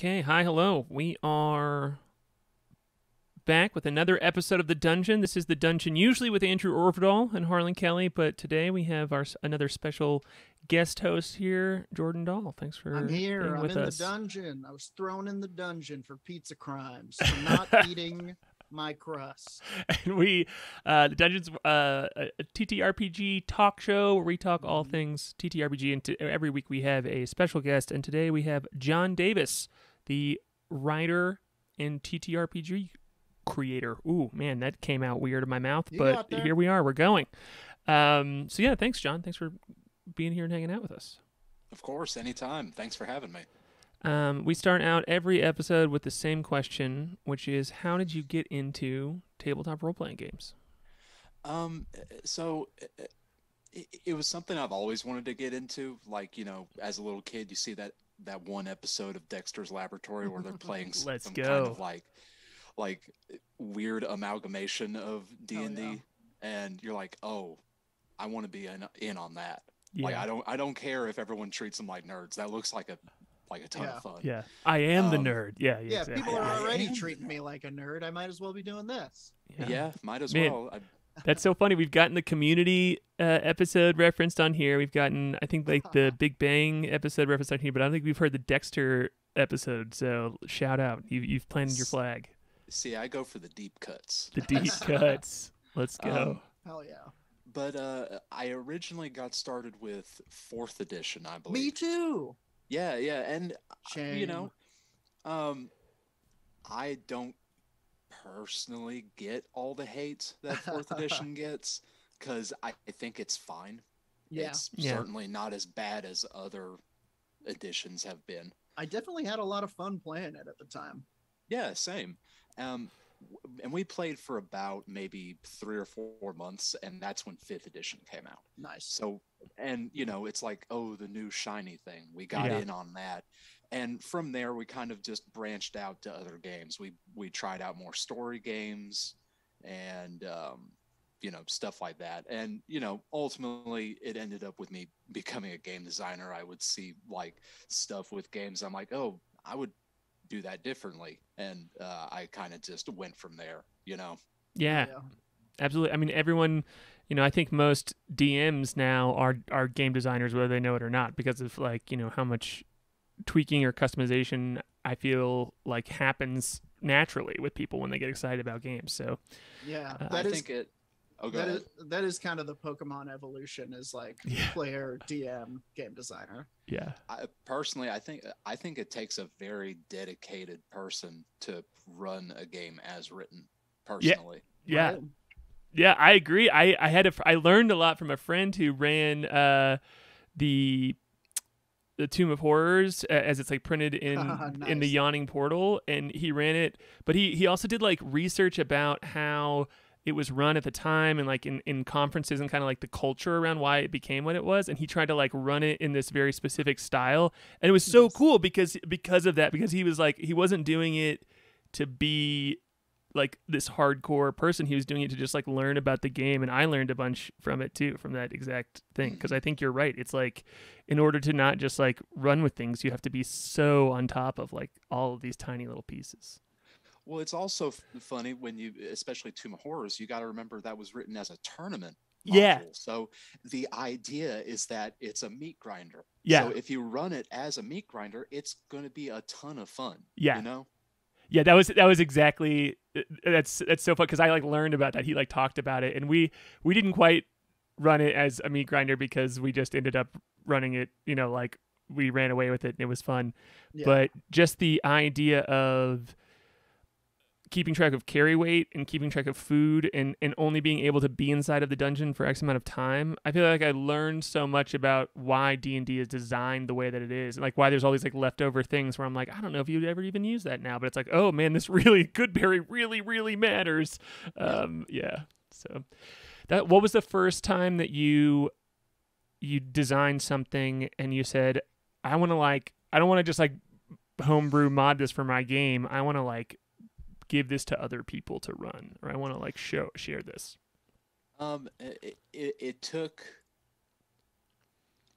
Okay, hi, hello. We are back with another episode of The Dungeon. This is The Dungeon, usually with Andrew Orvidal and Harlan Kelly, but today we have another special guest host here, Jordan Dahl. Thanks for I'm here. being I'm with in us. the dungeon. I was thrown in the dungeon for pizza crimes, for not eating my crust. And The Dungeon's a TTRPG talk show where we talk all things TTRPG, and every week we have a special guest, and today we have John Davis, the writer and TTRPG creator. Ooh, man, that came out weird in my mouth, but here we are. We're going. So yeah, thanks, John. Thanks for being here and hanging out with us. Of course, anytime. Thanks for having me. We start out every episode with the same question, which is, how did you get into tabletop role-playing games? So it was something I've always wanted to get into. Like, you know, as a little kid, you see that one episode of Dexter's Laboratory where they're playing some kind of like weird amalgamation of D&D, and you're like, oh, I want to be in on that. Yeah. Like, I don't care if everyone treats them like nerds. That looks like a ton of fun. Yeah, I am the nerd. Yeah, exactly. People are already treating me like a nerd. I might as well be doing this. Yeah, might as well. That's so funny. We've gotten the Community episode referenced on here. We've gotten, I think, like the Big Bang episode referenced on here, but I don't think we've heard the Dexter episode. So shout out. You've planted your flag. See, I go for the deep cuts. The deep cuts. Let's go. Hell yeah. But I originally got started with 4th edition, I believe. Me too. Yeah, and Shame. You know, I don't personally get all the hate that 4th edition gets, because I think it's fine. Yeah. It's certainly not as bad as other editions have been. I definitely had a lot of fun playing it at the time. Yeah, same. And we played for about maybe 3 or 4 months, and that's when 5th edition came out. Nice. So, and you know, it's like, oh, the new shiny thing. We got in on that. And from there, we kind of just branched out to other games. We tried out more story games and, you know, stuff like that. And, you know, ultimately it ended up with me becoming a game designer. I would see like stuff with games. I'm like, oh, I would do that differently. And I kind of just went from there, you know? Yeah, absolutely. I mean, everyone, you know, I think most DMs now are game designers, whether they know it or not, because of like, you know, how much tweaking or customization I feel like happens naturally with people when they get excited about games. So yeah, that is kind of the Pokemon evolution, is like player, DM, game designer. Yeah. Personally, I think it takes a very dedicated person to run a game as written. Personally. Yeah. Right. Yeah, I agree. I learned a lot from a friend who ran the Tomb of Horrors as it's like printed in Nice. in the Yawning Portal, and he ran it, but he also did like research about how it was run at the time, and like in conferences, and kind of like the culture around why it became what it was, and he tried to like run it in this very specific style, and it was so cool because of that, because he was like, he wasn't doing it to be like this hardcore person. He was doing it to just like learn about the game, and I learned a bunch from it too, from that exact thing, because I think you're right. It's like, in order to not just like run with things, you have to be so on top of like all of these tiny little pieces. Well, it's also funny when you, especially Tomb of Horrors, you got to remember that was written as a tournament module. Yeah. So the idea is that it's a meat grinder. Yeah. So if you run it as a meat grinder, it's going to be a ton of fun. Yeah. You know? Yeah, that was exactly, that's so fun, because I like learned about that. He like talked about it, and we didn't quite run it as a meat grinder, because we just ended up running it, you know, like we ran away with it and it was fun. Yeah. But just the idea of keeping track of carry weight and keeping track of food, and only being able to be inside of the dungeon for X amount of time, I feel like I learned so much about why D&D is designed the way that it is, and like why there's all these like leftover things where I'm like, I don't know if you'd ever even use that now, but it's like, oh man, this really Goodberry really matters. Yeah. So what was the first time that you designed something and you said, I don't want to just like homebrew mod this for my game. I want to like give this to other people to run, or I want to like share this? It took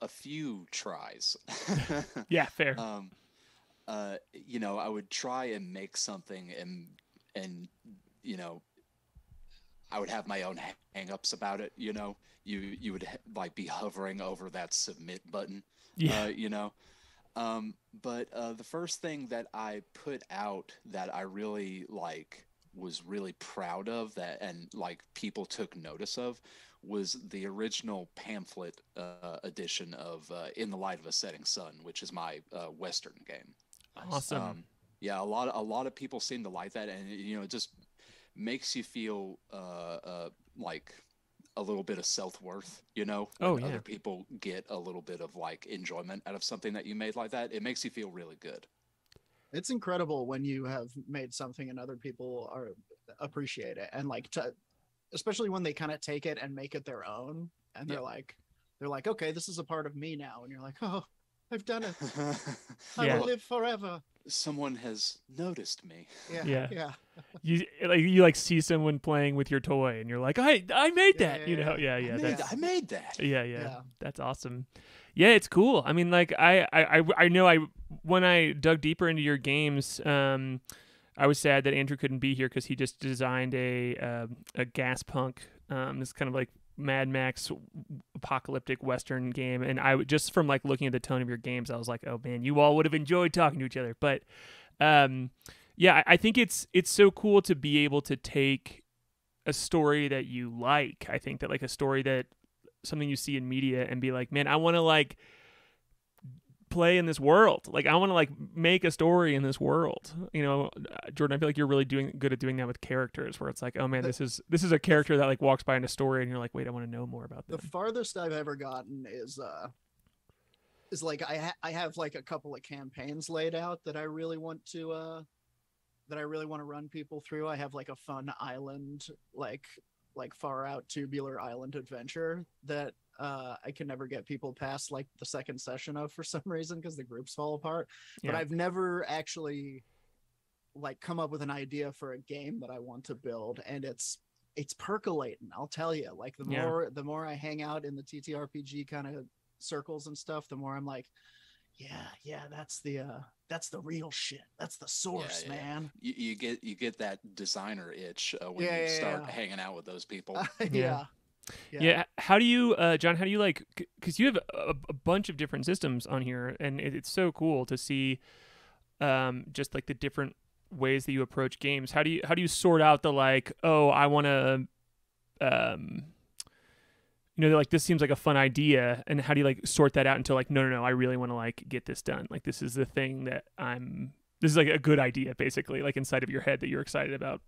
a few tries. Yeah, fair. I would try and make something and I would have my own hang-ups about it. You would like be hovering over that submit button. Yeah. But the first thing that I put out that I really was really proud of that and like people took notice of was the original pamphlet edition of In the Light of a Setting Sun, which is my Western game. Awesome. Yeah, a lot of people seem to like that, and it just makes you feel like a little bit of self-worth, when other people get a little bit of like enjoyment out of something that you made like that. It makes you feel really good. It's incredible when you have made something and other people appreciate it, and like especially when they kind of take it and make it their own, and they're like, okay, this is a part of me now, and you're like, oh, I've done it. I will live forever. Someone has noticed me. Yeah. You see someone playing with your toy, and you're like, I made that. I made that. Yeah. That's awesome. Yeah, it's cool. I mean, like I know when I dug deeper into your games, I was sad that Andrew couldn't be here because he just designed a gas punk. This kind of like Mad Max apocalyptic Western game, and I just from like looking at the tone of your games, I was like, oh man, you all would have enjoyed talking to each other. But I think it's so cool to be able to take a story that you like. I think that like a story that something you see in media and be like, man, I want to like play in this world. Like I want to like make a story in this world. Jordan, I feel like you're really good at doing that with characters, where it's like, oh man, this is a character that like walks by in a story, and you're like, wait, I want to know more about them. The farthest I've ever gotten is like I have like a couple of campaigns laid out that I really want to run people through. I have like a fun island, like far out tubular island adventure that I can never get people past like the second session of for some reason because the groups fall apart. But I've never actually like come up with an idea for a game that I want to build, and it's percolating. I'll tell you, like the more I hang out in the TTRPG kind of circles and stuff, the more I'm like, that's the real shit. That's the source, man. You get that designer itch when you start hanging out with those people. Yeah. How do you, John? How do you like? Because you have a bunch of different systems on here, and it's so cool to see, just like the different ways that you approach games. How do you sort out the like? Oh, I want to, like this seems like a fun idea, and how do you like sort that out into like no, I really want to like get this done. Like this is the thing that This is like a good idea, basically, like inside of your head that you're excited about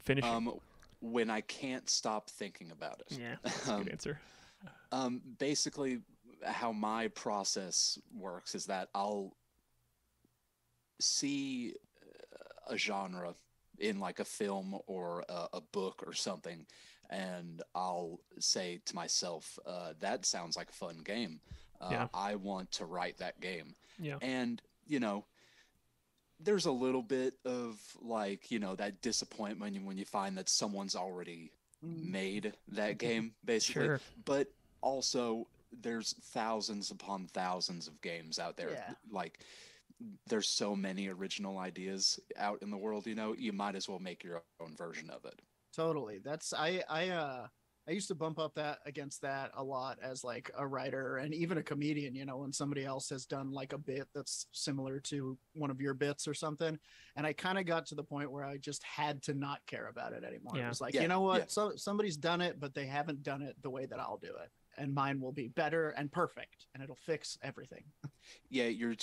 finishing. When I can't stop thinking about it. Yeah, that's a good answer. Basically, how my process works is that I'll see a genre in like a film or a book or something, and I'll say to myself, that sounds like a fun game. I want to write that game. Yeah. And, there's a little bit of like, that disappointment when you find that someone's already made that game, basically. Sure. But also there's thousands upon thousands of games out there. Yeah. Like there's so many original ideas out in the world, you might as well make your own version of it. Totally. That's I used to bump up against that a lot as like a writer and even a comedian, when somebody else has done like a bit that's similar to one of your bits or something. And I kind of got to the point where I just had to not care about it anymore. Yeah. It was like, you know what? So somebody's done it, but they haven't done it the way that I'll do it. And mine will be better and perfect, and it'll fix everything. Yeah. You're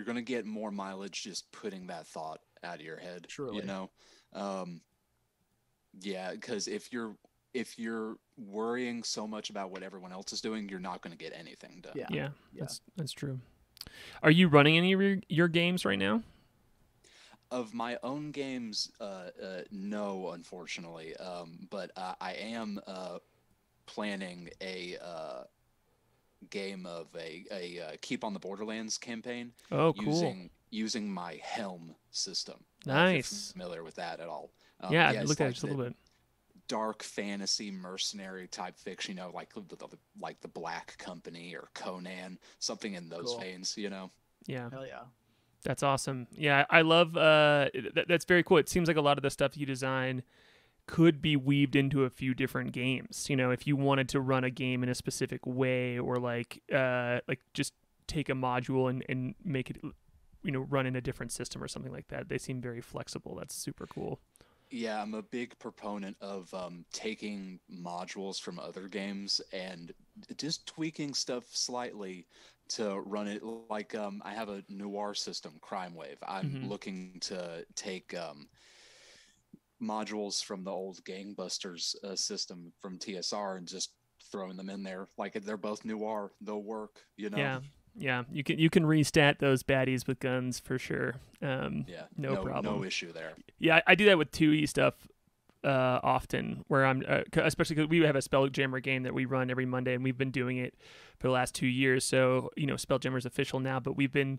going to get more mileage just putting that thought out of your head. Truly. Yeah, because if you're worrying so much about what everyone else is doing, you're not going to get anything done. Yeah. That's true. Are you running any of your games right now? Of my own games, no, unfortunately. But I am planning a game of a Keep on the Borderlands campaign. Oh, cool. Using my Helm system. Nice. If you're familiar with that at all? I looked at it just a little bit. Dark fantasy mercenary type fiction, like the Black Company or Conan, something in those veins, Yeah. Hell yeah. That's awesome. Yeah, I love that's very cool. It seems like a lot of the stuff you design could be weaved into a few different games. You know, if you wanted to run a game in a specific way, or like just take a module and make it, you know, run in a different system or something like that. They seem very flexible. That's super cool. Yeah, I'm a big proponent of taking modules from other games and just tweaking stuff slightly to run it. Like I have a noir system, Crime Wave. I'm looking to take modules from the old Gangbusters system from TSR and just throwing them in there. Like they're both noir, they'll work, you know. Yeah, you can restat those baddies with guns for sure. No problem, no issue there. Yeah, I do that with 2E stuff often, where I'm especially because we have a Spelljammer game that we run every Monday, and we've been doing it for the last 2 years. So you know, Spelljammer's official now, but we've been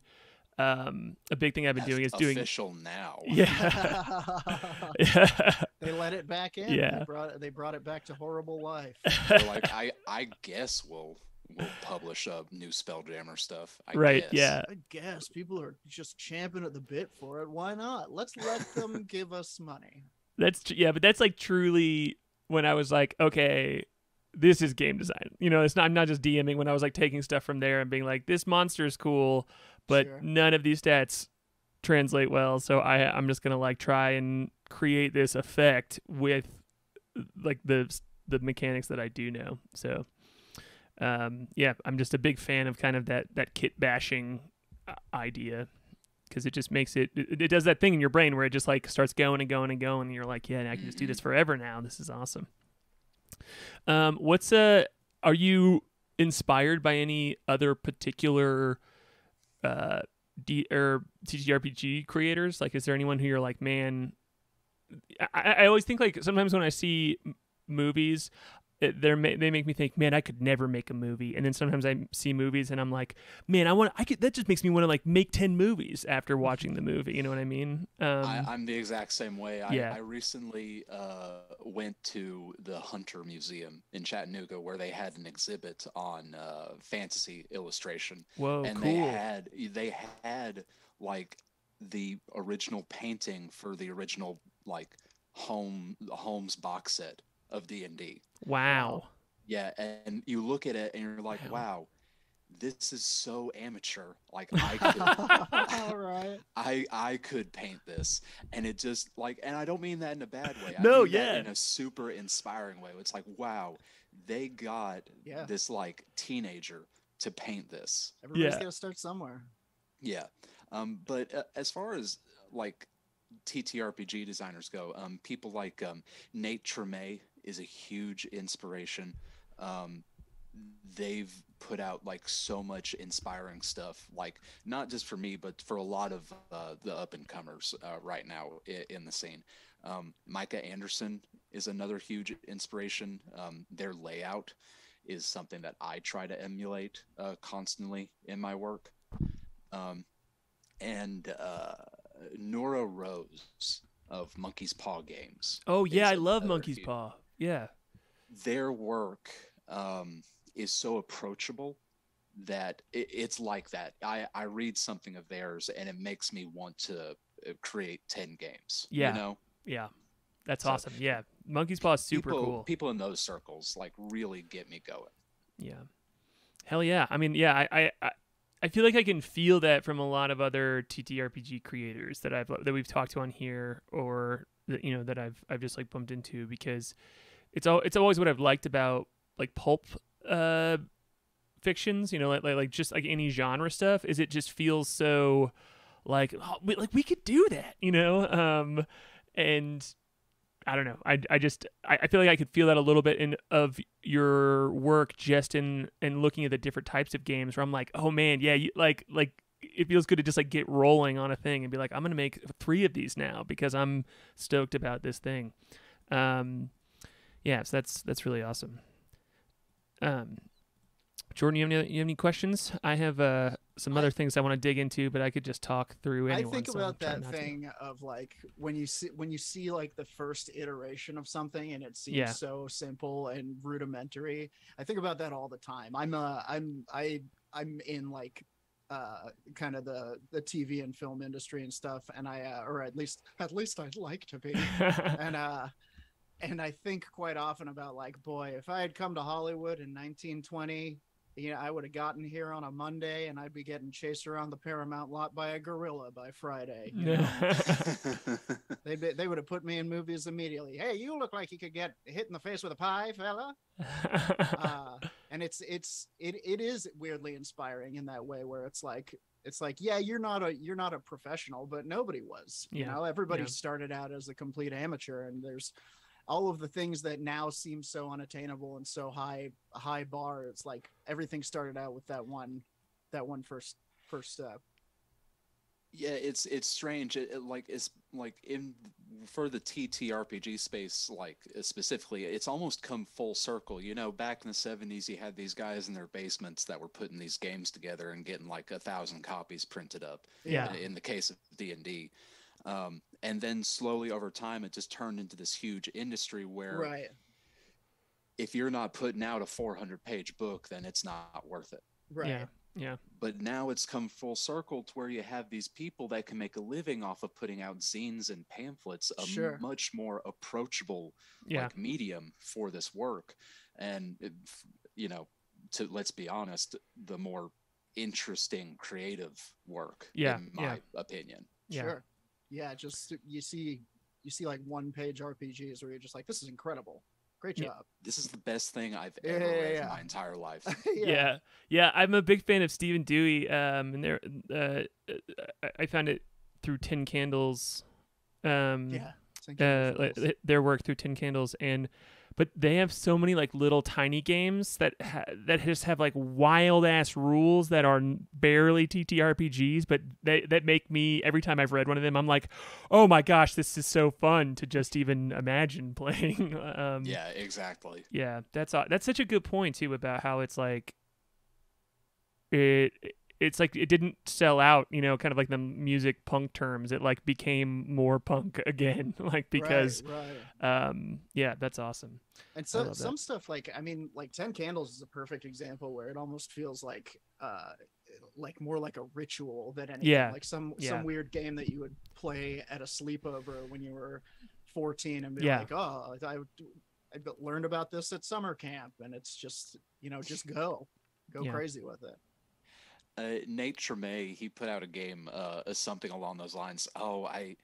a big thing I've been doing is doing official now. Yeah. They let it back in. Yeah, they brought it back to horrible life. They're like, I guess we'll publish new Spelljammer stuff. I right. guess. Yeah. I guess people are just champing at the bit for it. Why not? Let's let them give us money. But that's like truly when I was like, okay, this is game design. You know, I'm not just DMing. When I was like taking stuff from there and being like, this monster is cool, but none of these stats translate well. So I'm just gonna like try and create this effect with like the mechanics that I do know. So yeah, I'm just a big fan of kind of that kit bashing idea, because it just makes it does that thing in your brain where it just like starts going and going and going, and you're like, yeah, I can just do this forever now. This is awesome. Are you inspired by any other particular TTRPG creators? Like, is there anyone who you're like, man, I always think like sometimes when I see movies, they make me think, man, I could never make a movie. And then sometimes I see movies and I'm like, man, that just makes me want to like make 10 movies after watching the movie. You know what I mean? I'm the exact same way. Yeah. I recently went to the Hunter Museum in Chattanooga, where they had an exhibit on fantasy illustration. Whoa, and cool. they had like the original painting for the original like Holmes box set of D&D. Wow. Yeah, and you look at it and you're like, wow, this is so amateur. Like I could, all right. I could paint this, and it just like, and I don't mean that in a bad way. I No, mean yeah, that in a super inspiring way. It's like, wow, they got this like teenager to paint this. Everybody's got to start somewhere. Yeah, but as far as like TTRPG designers go, people like Nate Tremay is a huge inspiration. They've put out like so much inspiring stuff, like not just for me, but for a lot of the up and comers right now in the scene. Micah Anderson is another huge inspiration. Their layout is something that I try to emulate constantly in my work. And Nora Rose of Monkey's Paw Games. Oh yeah, I love Monkey's Paw. Yeah. Their work is so approachable that it's like that. I read something of theirs and it makes me want to create 10 games. Yeah. You know? Yeah. That's awesome. Yeah. Monkey's Paw is super cool. People in those circles like really get me going. Yeah. Hell yeah. I mean, yeah, I feel like I can feel that from a lot of other TTRPG creators that we've talked to on here, or that, you know, that I've just like bumped into, because it's always what I've liked about like pulp fictions, you know, like just like any genre stuff, is it just feels so like, oh, we could do that, you know, and I don't know. I feel like I could feel that a little bit of your work just in looking at the different types of games, where I'm like, oh man, yeah, like it feels good to just like get rolling on a thing and be like, I'm gonna make 3 of these now because I'm stoked about this thing. Yeah, so that's really awesome. Jordan, you have any questions? I have some other things I want to dig into, but I could just talk through anyone. I think about that thing of like when you see like the first iteration of something and it seems so simple and rudimentary. I think about that all the time. I'm in like kind of the TV and film industry and stuff, and I or at least I'd like to be. And I think quite often about like, boy, if I had come to Hollywood in 1920, I would have gotten here on a Monday and I'd be getting chased around the Paramount lot by a gorilla by Friday. They would have put me in movies immediately. Hey, you look like you could get hit in the face with a pie, fella. And it is weirdly inspiring in that way, where it's like, yeah, you're not a professional, but nobody was. Everybody started out as a complete amateur, and there's all of the things that now seem so unattainable and so high bar. It's like everything started out with that one first step. Yeah, it's strange. It's like for the TTRPG space, like specifically, it's almost come full circle. Back in the 70s, you had these guys in their basements that were putting these games together and getting like 1,000 copies printed up. Yeah. In the case of D&D. And then slowly over time, it just turned into this huge industry where if you're not putting out a 400-page book, then it's not worth it. Right. Yeah. But now it's come full circle to where you have these people that can make a living off of putting out zines and pamphlets, much more approachable medium for this work. And, let's be honest, the more interesting creative work, in my opinion. Yeah. Sure. Yeah, just you see like 1-page RPGs where you're just like, this is incredible. Great job. This is the best thing I've ever read in my entire life. Yeah. I'm a big fan of Stephen Dewey. And I found it through Tin Candles. Their work through Tin Candles, but they have so many like little tiny games that just have like wild ass rules that are barely TTRPGs, but that make me, every time I've read one of them, I'm like, oh my gosh, this is so fun to just even imagine playing. Yeah, exactly. Yeah, that's such a good point too, about how it's like it's like it didn't sell out, kind of like the music punk terms. It like became more punk again, like because that's awesome. And so some stuff like 10 Candles is a perfect example where it almost feels like more like a ritual than anything. Like some weird game that you would play at a sleepover when you were 14 and be like, oh, I learned about this at summer camp, and it's just just go crazy with it. Nate Tremay, he put out a game, something along those lines. Oh, I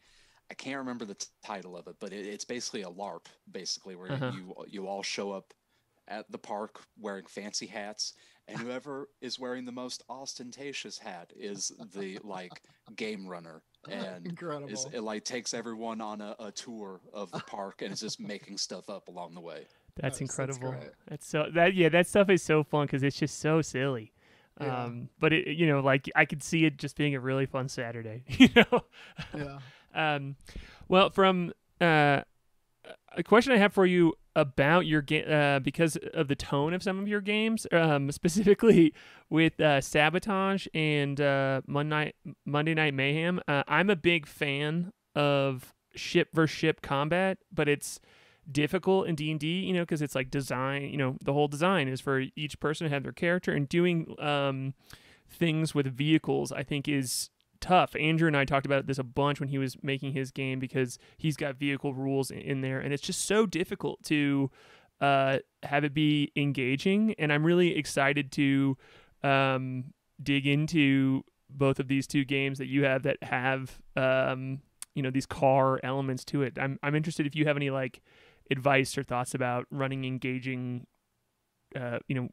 can't remember the title of it, but it's basically a LARP, where you all show up at the park wearing fancy hats, and whoever is wearing the most ostentatious hat is the game runner, and incredible. It takes everyone on a tour of the park, and it's just making stuff up along the way. That's incredible. That stuff is so fun because it's just so silly. Yeah. But it, I could see it just being a really fun Saturday, Yeah. Well, from a question I have for you about your game, because of the tone of some of your games, specifically with Sabotage and Monday Night Mayhem, I'm a big fan of ship versus ship combat, but it's difficult in D&D, because it's like design, the whole design is for each person to have their character, and doing things with vehicles I think is tough. Andrew and I talked about this a bunch when he was making his game, because he's got vehicle rules in there, and it's just so difficult to have it be engaging. And I'm really excited to dig into both of these two games that you have that have these car elements to it. I'm interested if you have any advice or thoughts about running engaging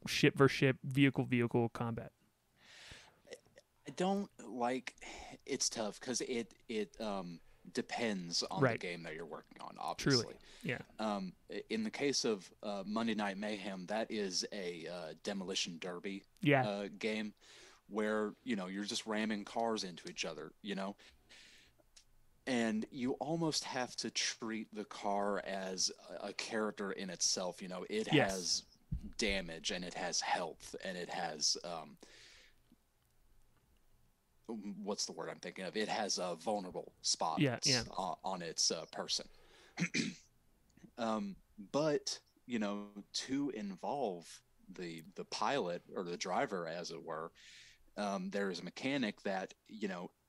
ship versus ship, vehicle combat. I don't it's tough because it depends on the game that you're working on, obviously. Truly. Yeah. In the case of Monday Night Mayhem, that is a demolition derby game where you're just ramming cars into each other, and you almost have to treat the car as a character in itself. It has damage, and it has health, and it has what's the word I'm thinking of? It has a vulnerable spot on its person. But to involve the pilot or the driver, as it were, there is a mechanic that,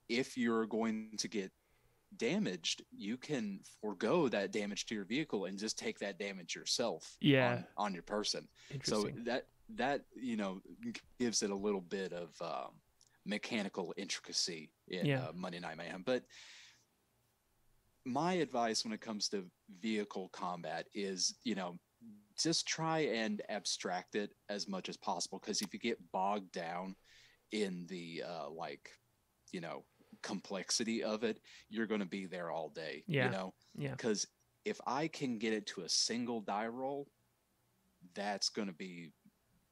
if you're going to get damaged, you can forego that damage to your vehicle and just take that damage yourself on your person. So that gives it a little bit of mechanical intricacy in Monday Night Mayhem. But my advice when it comes to vehicle combat is, just try and abstract it as much as possible, because if you get bogged down in the complexity of it, you're going to be there all day. Because if I can get it to a single die roll, that's going to be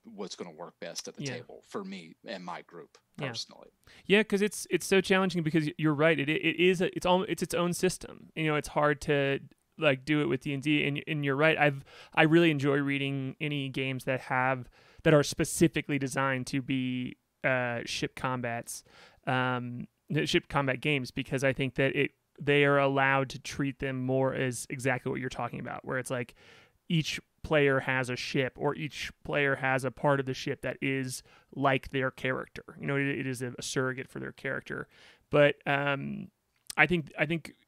what's going to work best at the table for me and my group personally. Because it's so challenging, because you're right, it's its own system. It's hard to like do it with D&D, and you're right. I really enjoy reading any games that are specifically designed to be ship combat games, because I think that they are allowed to treat them more as exactly what you're talking about, where it's like each player has a ship, or each player has a part of the ship that is like their character. It is a surrogate for their character. But I think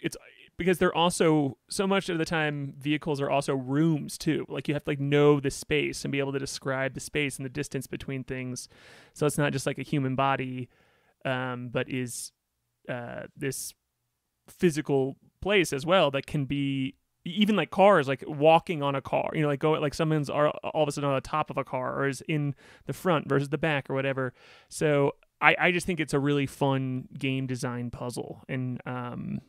it's because they're also, so much of the time, vehicles are also rooms too. Like you have to know the space and be able to describe the space and the distance between things. So it's not just like a human body, but is this physical place as well that can be even like cars, like walking on a car, someone's all of a sudden on the top of a car, or is in the front versus the back or whatever. So I just think it's a really fun game design puzzle. And I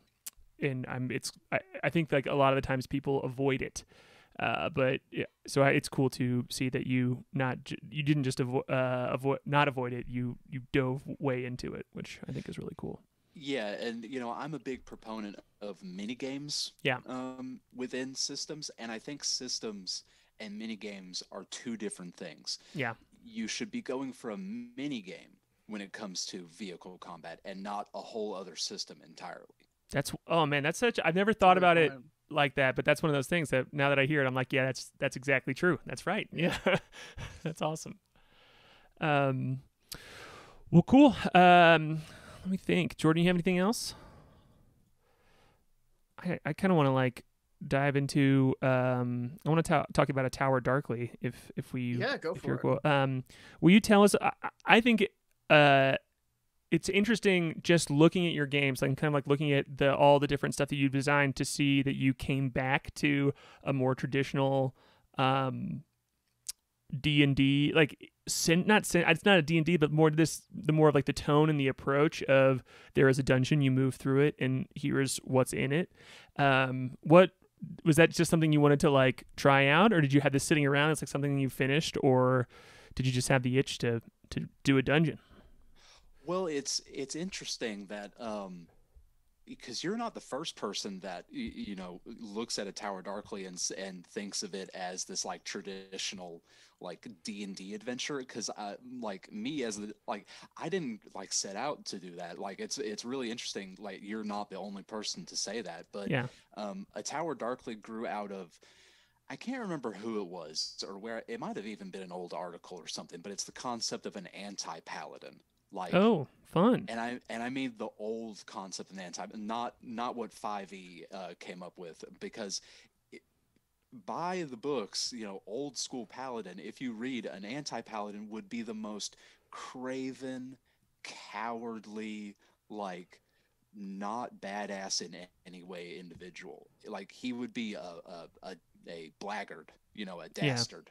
think like a lot of the times people avoid it. But yeah, so it's cool to see that you didn't just avoid it. You dove way into it, which I think is really cool. Yeah, and I'm a big proponent of mini games. Within systems, and I think systems and mini games are two different things. Yeah, you should be going for a mini game when it comes to vehicle combat, and not a whole other system entirely. I've never thought about it like that, but that's one of those things that now that I hear it, I'm like, yeah, that's exactly true. That's right. Yeah, that's awesome. Well, cool. Let me think. Jordan, you have anything else? I kind of want to dive into. I want to talk about A Tower Darkly. If we go for it. Cool. Will you tell us? I think it's interesting just looking at your games and kind of looking at all the different stuff that you've designed, to see that you came back to a more traditional D&D, it's not a D&D, but the more of the tone and the approach of, there is a dungeon, you move through it, and here's what's in it. What was that, just something you wanted to try out, or did you have this sitting around? It's something you finished, or did you just have the itch to do a dungeon? Well, it's interesting that because you're not the first person that looks at A Tower Darkly and thinks of it as this traditional D&D adventure, because me as I didn't set out to do that. It's really interesting, you're not the only person to say that, but yeah. A Tower Darkly grew out of, I can't remember who it was or where, it might have even been an old article or something, but it's the concept of an anti-paladin. Oh, fun. And I mean the old concept of an not what 5e came up with, because by the books, old school paladin, if you read, an anti-paladin would be the most craven, cowardly, not badass in any way individual. He would be a blackguard, a dastard,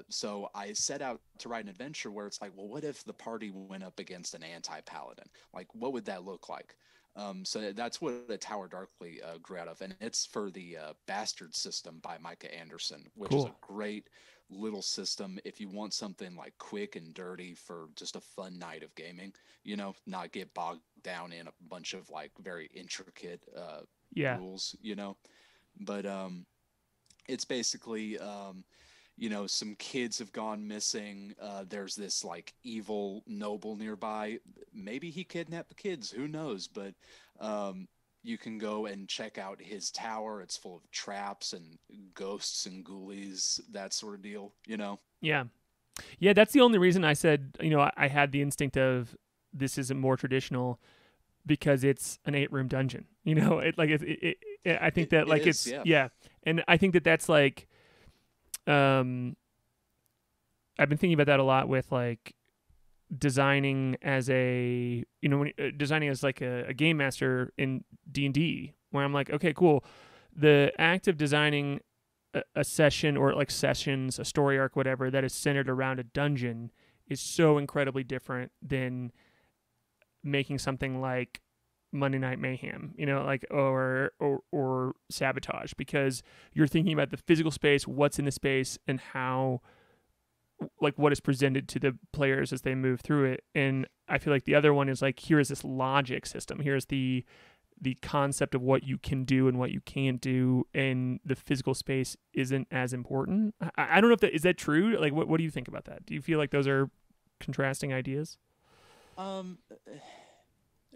so I set out to write an adventure where it's well, what if the party went up against an anti-paladin? What would that look like? So that's what The Tower Darkly grew out of, and it's for the Bastard system by Micah Anderson, which is a great little system if you want something quick and dirty for just a fun night of gaming. Not get bogged down in a bunch of very intricate rules. But it's basically. Some kids have gone missing. There's this evil noble nearby. Maybe he kidnapped the kids. Who knows? But you can go and check out his tower. It's full of traps and ghosts and ghoulies, that sort of deal. Yeah. Yeah, that's the only reason I said, I had the instinct of this isn't more traditional because it's an 8-room dungeon. I think that like is, it's yeah. and I think that that's like, I've been thinking about that a lot with like designing as designing as like a game master in D&D, where I'm like, okay, cool. The act of designing a session or like sessions, a story arc, whatever, that is centered around a dungeon is so incredibly different than making something like Monday Night Mayhem, or Sabotage, because you're thinking about the physical space, what's in the space, and how, like, what is presented to the players as they move through it. And I feel like the other one is like, here is this logic system. Here's the concept of what you can do and what you can't do, and the physical space isn't as important. I don't know if is that true? Like, what do you think about that? Do you feel like those are contrasting ideas?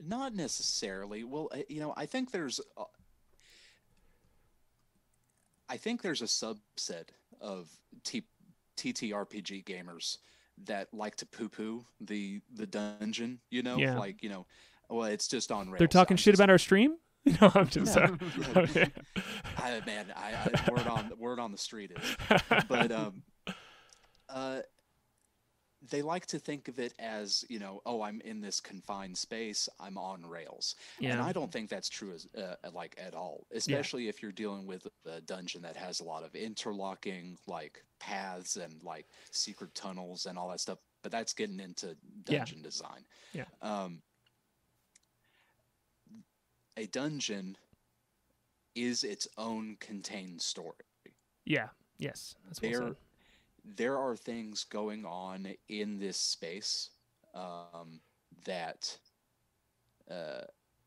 Not necessarily. Well, I think there's a subset of TTRPG gamers that like to poo-poo the dungeon. Yeah. Like, well, it's just on rails. They're talking shit about our stream? No, I'm just sorry. Word on the street is, but they like to think of it as, I'm in this confined space, I'm on rails. Yeah. And I don't think that's true at all, especially if you're dealing with a dungeon that has a lot of interlocking like paths and like secret tunnels and all that stuff. But that's getting into dungeon design. Yeah. A dungeon is its own contained story. Yeah. Yes. That's what I'm saying. There are things going on in this space that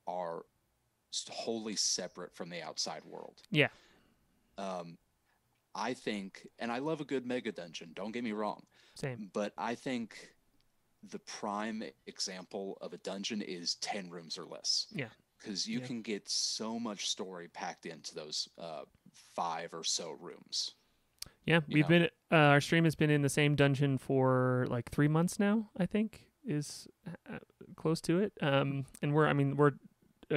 are wholly separate from the outside world. Yeah. I think, and I love a good mega dungeon, don't get me wrong. Same. But I think the prime example of a dungeon is 10 rooms or less. Yeah. Because you can get so much story packed into those 5 or so rooms. Yeah, we've been. Our stream has been in the same dungeon for like 3 months now. I think is close to it. And we're a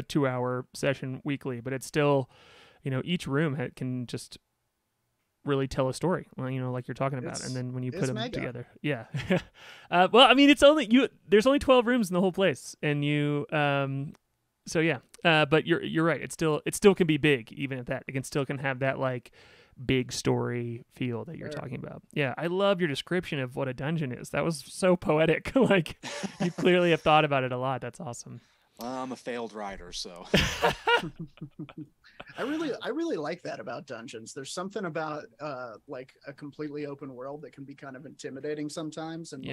2-hour session weekly, but it's still, each room can just really tell a story. Well, like you're talking about, and then when you put them together, yeah. Well, it's only there's only 12 rooms in the whole place, and you. So yeah, but you're right. It still can be big, even at that. It still can have that like big story feel that you're talking about. Yeah, I love your description of what a dungeon is. That was so poetic. Like, you clearly have thought about it a lot. That's awesome. Well, I'm a failed writer, so. I really like that about dungeons. There's something about like a completely open world that can be kind of intimidating sometimes, and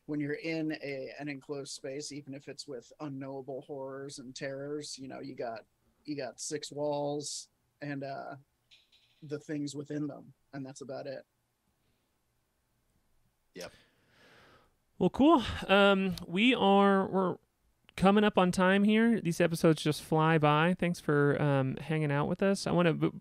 when you're in an enclosed space, even if it's with unknowable horrors and terrors, you got 6 walls and the things within them, and that's about it. Yep. Well, cool. We're coming up on time here. These episodes just fly by. Thanks for hanging out with us.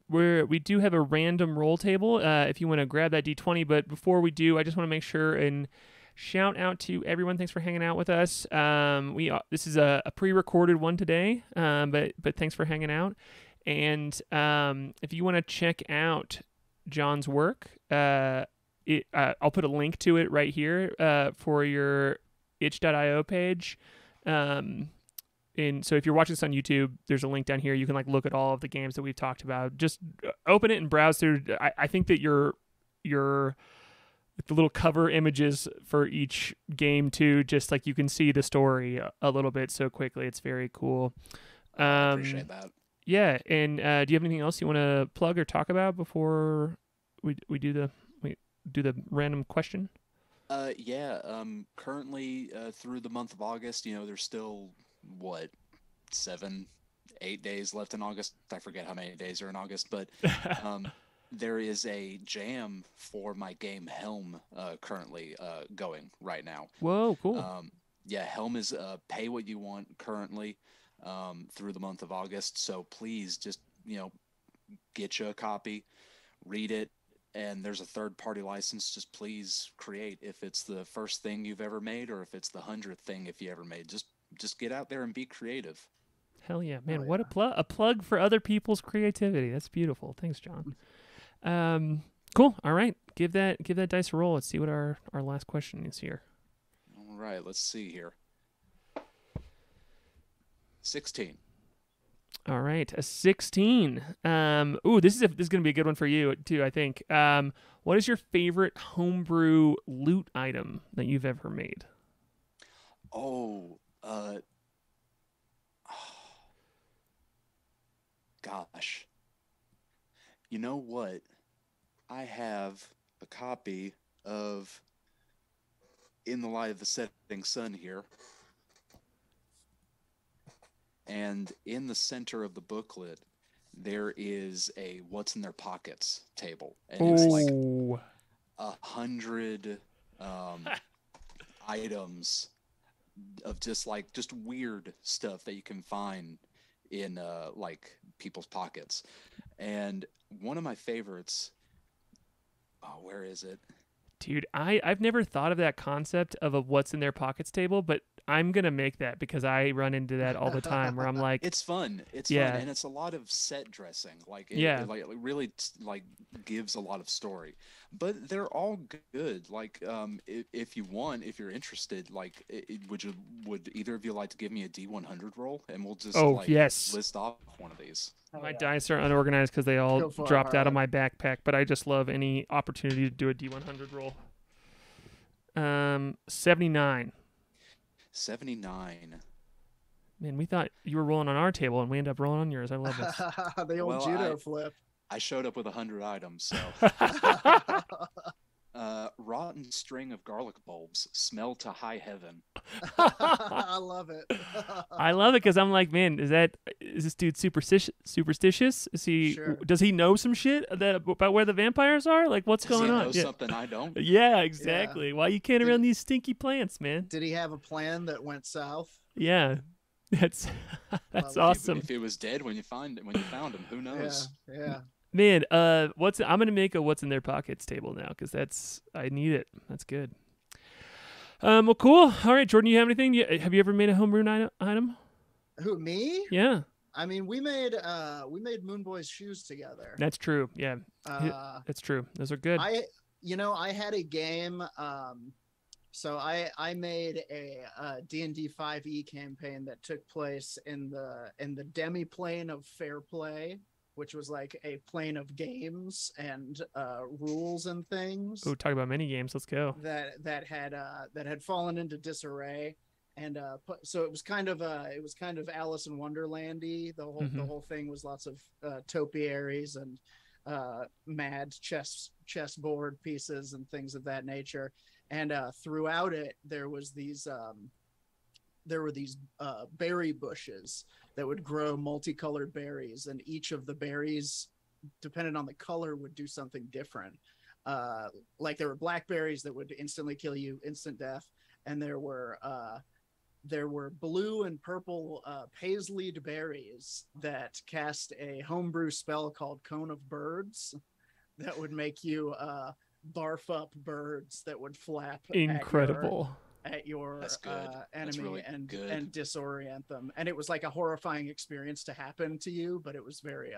We do have a random roll table if you want to grab that D20, but before we do, I just want to make sure and shout out to everyone. Thanks for hanging out with us. This is a pre-recorded one today, but thanks for hanging out. And if you want to check out John's work, I'll put a link to it right here for your itch.io page. And so if you're watching this on YouTube, there's a link down here. You can like look at all of the games that we've talked about. Just open it and browse through. I think that your the little cover images for each game too, just like you can see the story a little bit so quickly. It's very cool. I appreciate that. Yeah, and do you have anything else you want to plug or talk about before we do the random question? Currently through the month of August, there's still 7-8 days left in August. I forget how many days are in August, but there is a jam for my game Helm currently going right now. Whoa, cool. Helm is pay what you want currently through the month of August. So please just, get you a copy, read it, and there's a third-party license, just please create. If it's the first thing you've ever made, or if it's the 100th thing if you ever made, just get out there and be creative. Hell yeah, man! Oh, What yeah. a plug for other people's creativity. That's beautiful. Thanks, John. Cool. All right, give that dice a roll. Let's see what our last question is here. All right, let's see here. 16. All right, a 16. This is gonna be a good one for you too, I think. What is your favorite homebrew loot item that you've ever made? Oh, gosh. You know what? I have a copy of In the Light of the Setting Sun here. And in the center of the booklet, there is a What's in Their Pockets table. And it's like 100 items of just weird stuff that you can find in like people's pockets. And one of my favorites, where is it? Dude, I've never thought of that concept of a What's in Their Pockets table, but I'm going to make that because I run into that all the time where I'm like... It's fun. It's yeah. fun. And it's a lot of set dressing. Like, it really like gives a lot of story. But they're all good. Like, if you want, if you're interested, like, would either of you like to give me a D100 roll? And we'll just yes. list off one of these. My dice are unorganized because they all dropped out of my backpack, but I just love any opportunity to do a D100 roll. 79. 79. Man, we thought you were rolling on our table, and we ended up rolling on yours. I love this. The old judo flip. I showed up with 100 items, so... rotten string of garlic bulbs smell to high heaven. I love it. I love it because I'm like, man, is this dude superstitious? Is he? Sure. Does he know some shit about where the vampires are? Like, what's going on? Does he know something I don't? Yeah, exactly. Yeah. Why you can't around these stinky plants, man? Did he have a plan that went south? Yeah, that's awesome. If he was dead when you found him, who knows? Yeah. Man, I'm gonna make a What's in Their Pockets table now because I need it. That's good. Well, cool. All right, Jordan, you have anything? Have you ever made a homebrew item? Who, me? Yeah. I mean, we made Moon Boy's shoes together. That's true. Yeah, that's true. Those are good. I had a game. So I made a D&D 5e campaign that took place in the demi-plane of Fair Play, which was like a plane of games and rules and things. Oh, talk about mini games. Let's go. That had fallen into disarray, and so it was kind of Alice in Wonderland-y. The whole thing was lots of topiaries and mad chessboard pieces and things of that nature. And throughout it, there were these berry bushes that would grow multicolored berries, and each of the berries, depending on the color, would do something different. Like there were blackberries that would instantly kill you, instant death, and there were blue and purple paisleed berries that cast a homebrew spell called Cone of Birds that would make you barf up birds that would flap incredible at your enemy really and disorient them. And it was like a horrifying experience to happen to you, but it was very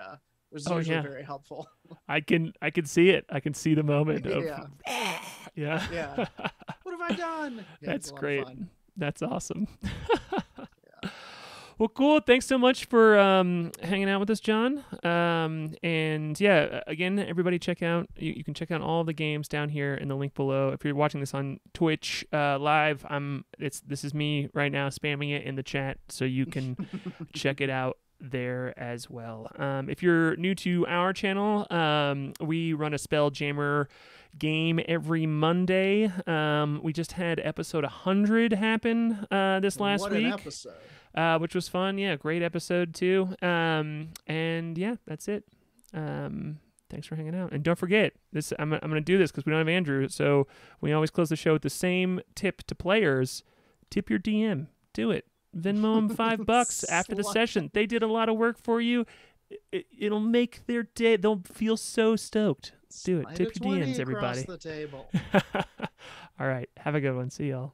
very helpful. I can see it. I can see the moment of yeah. What have I done? Yeah, that's great. That's awesome. Well, cool. Thanks so much for hanging out with us, John. And yeah, again, everybody you can check out all the games down here in the link below. If you're watching this on Twitch live, this is me right now spamming it in the chat, so you can check it out there as well. If you're new to our channel, we run a Spelljammer game every Monday. We just had episode 100 happen this last week. What an episode. Which was fun. Yeah, great episode too. And yeah, that's it. Thanks for hanging out. And don't forget, I'm going to do this because we don't have Andrew, so we always close the show with the same tip to players. Tip your DM. Do it. Venmo them $5 after the session. They did a lot of work for you. It'll make their day. They'll feel so stoked. Do it. Slide Tip a your 20 DMs, everybody. across the table. All right. Have a good one. See y'all.